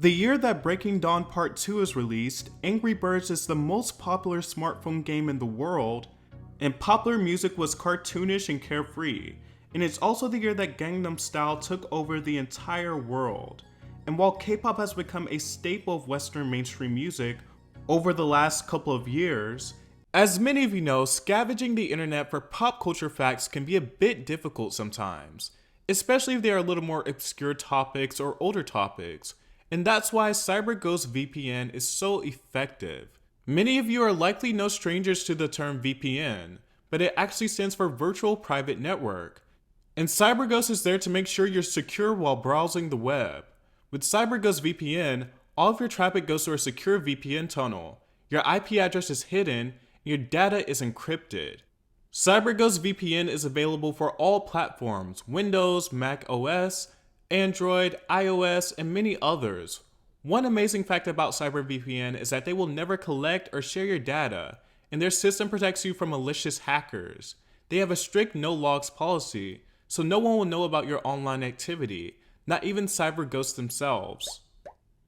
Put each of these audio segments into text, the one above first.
The year that Breaking Dawn Part 2 is released, Angry Birds is the most popular smartphone game in the world, and popular music was cartoonish and carefree, and it's also the year that Gangnam Style took over the entire world. And while K-pop has become a staple of Western mainstream music over the last couple of years, as many of you know, scavenging the internet for pop culture facts can be a bit difficult sometimes, especially if they are a little more obscure topics or older topics. And that's why CyberGhost VPN is so effective. Many of you are likely no strangers to the term VPN, but it actually stands for Virtual Private Network. And CyberGhost is there to make sure you're secure while browsing the web. With CyberGhost VPN, all of your traffic goes through a secure VPN tunnel, your IP address is hidden, and your data is encrypted. CyberGhost VPN is available for all platforms: Windows, Mac OS, Android, iOS, and many others. One amazing fact about CyberVPN is that they will never collect or share your data, and their system protects you from malicious hackers. They have a strict no logs policy, so no one will know about your online activity, not even CyberGhosts themselves.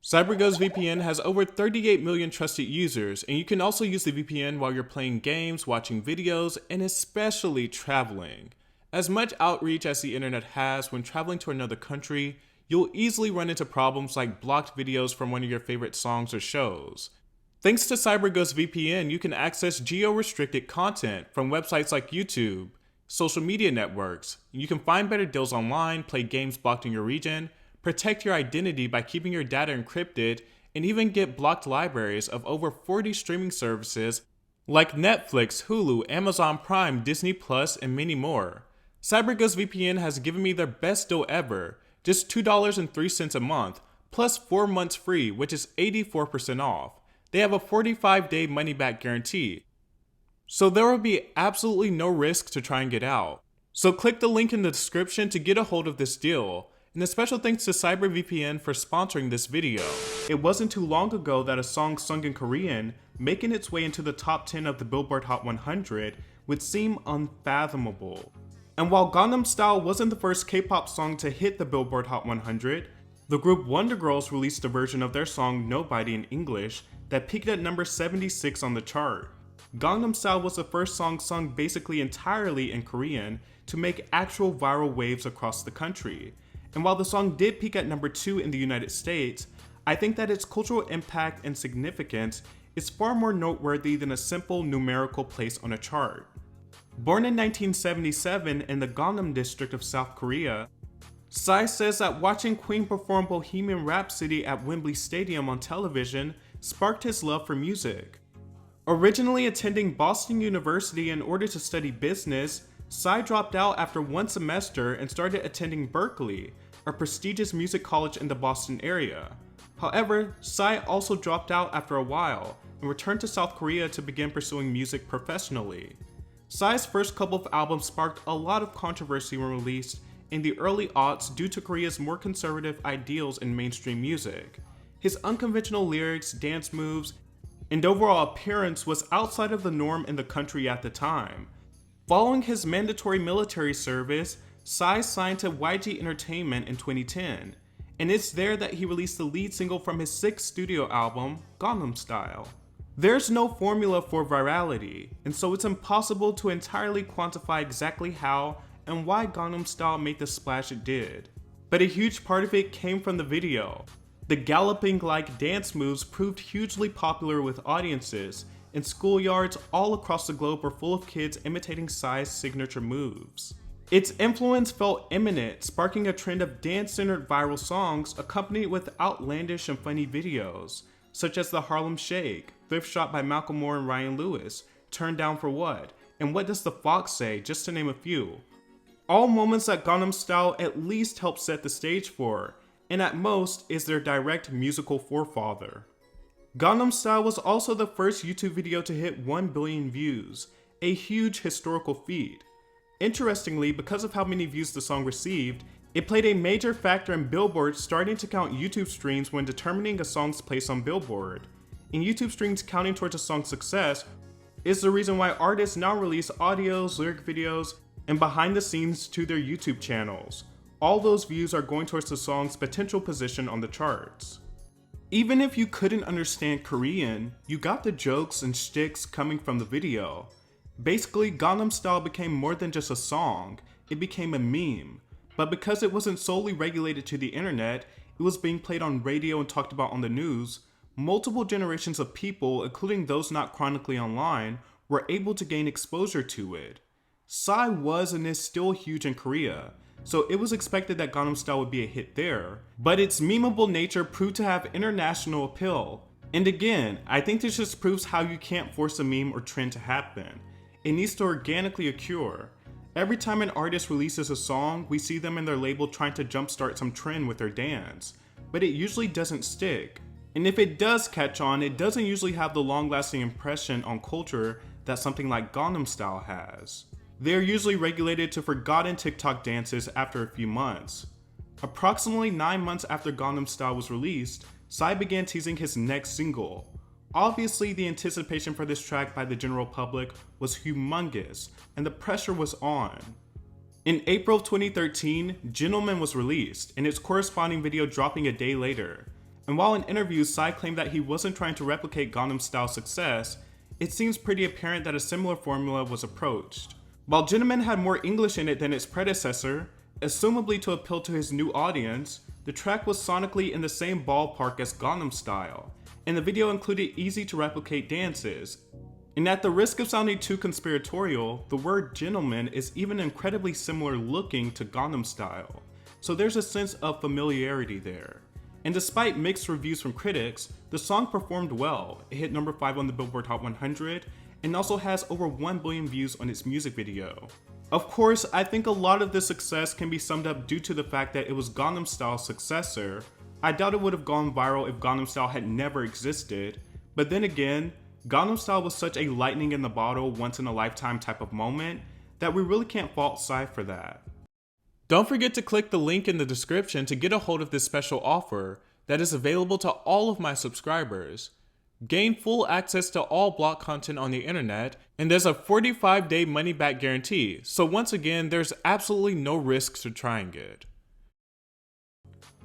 CyberGhost VPN has over 38 million trusted users, and you can also use the VPN while you're playing games, watching videos, and especially traveling. As much outreach as the internet has, when traveling to another country, you'll easily run into problems like blocked videos from one of your favorite songs or shows. Thanks to CyberGhost VPN, you can access geo-restricted content from websites like YouTube, social media networks. You can find better deals online, play games blocked in your region, protect your identity by keeping your data encrypted, and even get blocked libraries of over 40 streaming services like Netflix, Hulu, Amazon Prime, Disney Plus, and many more. CyberGhost VPN has given me their best deal ever, just $2.03 a month, plus 4 months free, which is 84% off. They have a 45-day money-back guarantee, so there will be absolutely no risk to try and get out. So click the link in the description to get a hold of this deal, and a special thanks to CyberVPN for sponsoring this video. It wasn't too long ago that a song sung in Korean, making its way into the top 10 of the Billboard Hot 100, would seem unfathomable. And while Gangnam Style wasn't the first K-pop song to hit the Billboard Hot 100, the group Wonder Girls released a version of their song Nobody in English that peaked at number 76 on the chart. Gangnam Style was the first song sung basically entirely in Korean to make actual viral waves across the country. And while the song did peak at number 2 in the United States, I think that its cultural impact and significance is far more noteworthy than a simple numerical place on a chart. Born in 1977 in the Gangnam district of South Korea, Psy says that watching Queen perform Bohemian Rhapsody at Wembley Stadium on television sparked his love for music. Originally attending Boston University in order to study business, Psy dropped out after one semester and started attending Berklee, a prestigious music college in the Boston area. However, Psy also dropped out after a while and returned to South Korea to begin pursuing music professionally. Psy's first couple of albums sparked a lot of controversy when released in the early aughts due to Korea's more conservative ideals in mainstream music. His unconventional lyrics, dance moves, and overall appearance was outside of the norm in the country at the time. Following his mandatory military service, Psy signed to YG Entertainment in 2010, and it's there that he released the lead single from his 6th studio album, Gangnam Style. There's no formula for virality, and so it's impossible to entirely quantify exactly how and why Gangnam Style made the splash it did. But a huge part of it came from the video. The galloping-like dance moves proved hugely popular with audiences, and schoolyards all across the globe were full of kids imitating Psy's signature moves. Its influence felt imminent, sparking a trend of dance-centered viral songs accompanied with outlandish and funny videos, such as the Harlem Shake, Thrift Shop by Malcolm Moore and Ryan Lewis, Turn Down for What, and What Does the Fox Say, just to name a few. All moments that Gangnam Style at least helped set the stage for, and at most is their direct musical forefather. Gangnam Style was also the first YouTube video to hit 1 billion views, a huge historical feat. Interestingly, because of how many views the song received, it played a major factor in Billboard starting to count YouTube streams when determining a song's place on Billboard. And YouTube streams counting towards a song's success is the reason why artists now release audios, lyric videos, and behind the scenes to their YouTube channels. All those views are going towards the song's potential position on the charts. Even if you couldn't understand Korean, you got the jokes and shticks coming from the video. Basically, Gangnam Style became more than just a song, it became a meme. But because it wasn't solely regulated to the internet, it was being played on radio and talked about on the news, multiple generations of people, including those not chronically online, were able to gain exposure to it. Psy was and is still huge in Korea, so it was expected that Gangnam Style would be a hit there, but its memeable nature proved to have international appeal. And again, I think this just proves how you can't force a meme or trend to happen. It needs to organically occur. Every time an artist releases a song, we see them and their label trying to jumpstart some trend with their dance, but it usually doesn't stick. And if it does catch on, it doesn't usually have the long-lasting impression on culture that something like Gangnam Style has. They are usually regulated to forgotten TikTok dances after a few months. Approximately 9 months after Gangnam Style was released, Psy began teasing his next single. Obviously, the anticipation for this track by the general public was humongous, and the pressure was on. In April of 2013, Gentleman was released, and its corresponding video dropping a day later. And while in interviews Psy claimed that he wasn't trying to replicate Gangnam Style's success, it seems pretty apparent that a similar formula was approached. While Gentleman had more English in it than its predecessor, assumably to appeal to his new audience, the track was sonically in the same ballpark as Gangnam Style, and the video included easy to replicate dances. And at the risk of sounding too conspiratorial, the word gentleman is even incredibly similar looking to Gangnam Style, so there's a sense of familiarity there. And despite mixed reviews from critics, the song performed well. It hit number 5 on the Billboard Hot 100, and also has over 1 billion views on its music video. Of course, I think a lot of this success can be summed up due to the fact that it was Gangnam Style's successor. I doubt it would have gone viral if Gangnam Style had never existed, but then again, Gangnam Style was such a lightning in the bottle, once in a lifetime type of moment, that we really can't fault Psy for that. Don't forget to click the link in the description to get a hold of this special offer that is available to all of my subscribers. Gain full access to all blog content on the internet, and there's a 45-day money-back guarantee, so once again, there's absolutely no risk to trying it.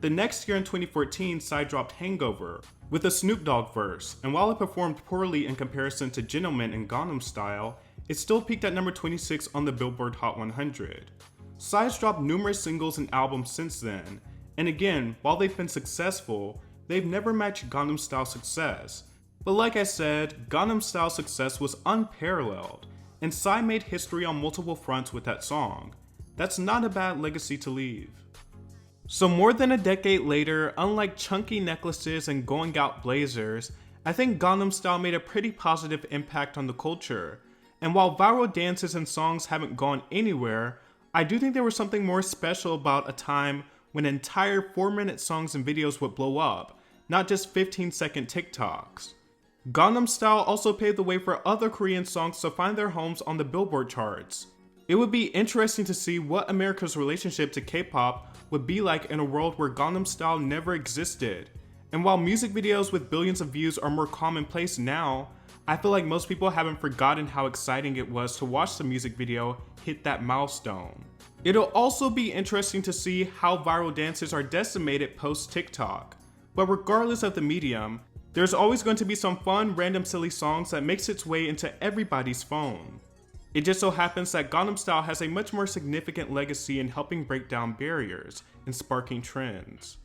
The next year in 2014, Psy dropped Hangover with a Snoop Dogg verse, and while it performed poorly in comparison to Gentleman and Gangnam Style, it still peaked at number 26 on the Billboard Hot 100. Psy's dropped numerous singles and albums since then, and again, while they've been successful, they've never matched Gangnam Style's success. But like I said, Gangnam Style's success was unparalleled, and Psy made history on multiple fronts with that song. That's not a bad legacy to leave. So more than a decade later, unlike chunky necklaces and going out blazers, I think Gangnam Style made a pretty positive impact on the culture. And while viral dances and songs haven't gone anywhere, I do think there was something more special about a time when entire 4-minute songs and videos would blow up, not just 15-second TikToks. Gangnam Style also paved the way for other Korean songs to find their homes on the Billboard charts. It would be interesting to see what America's relationship to K-pop would be like in a world where Gangnam Style never existed. And while music videos with billions of views are more commonplace now, I feel like most people haven't forgotten how exciting it was to watch the music video hit that milestone. It'll also be interesting to see how viral dances are decimated post-TikTok. But regardless of the medium, there's always going to be some fun, random, silly songs that makes its way into everybody's phone. It just so happens that Gangnam Style has a much more significant legacy in helping break down barriers and sparking trends.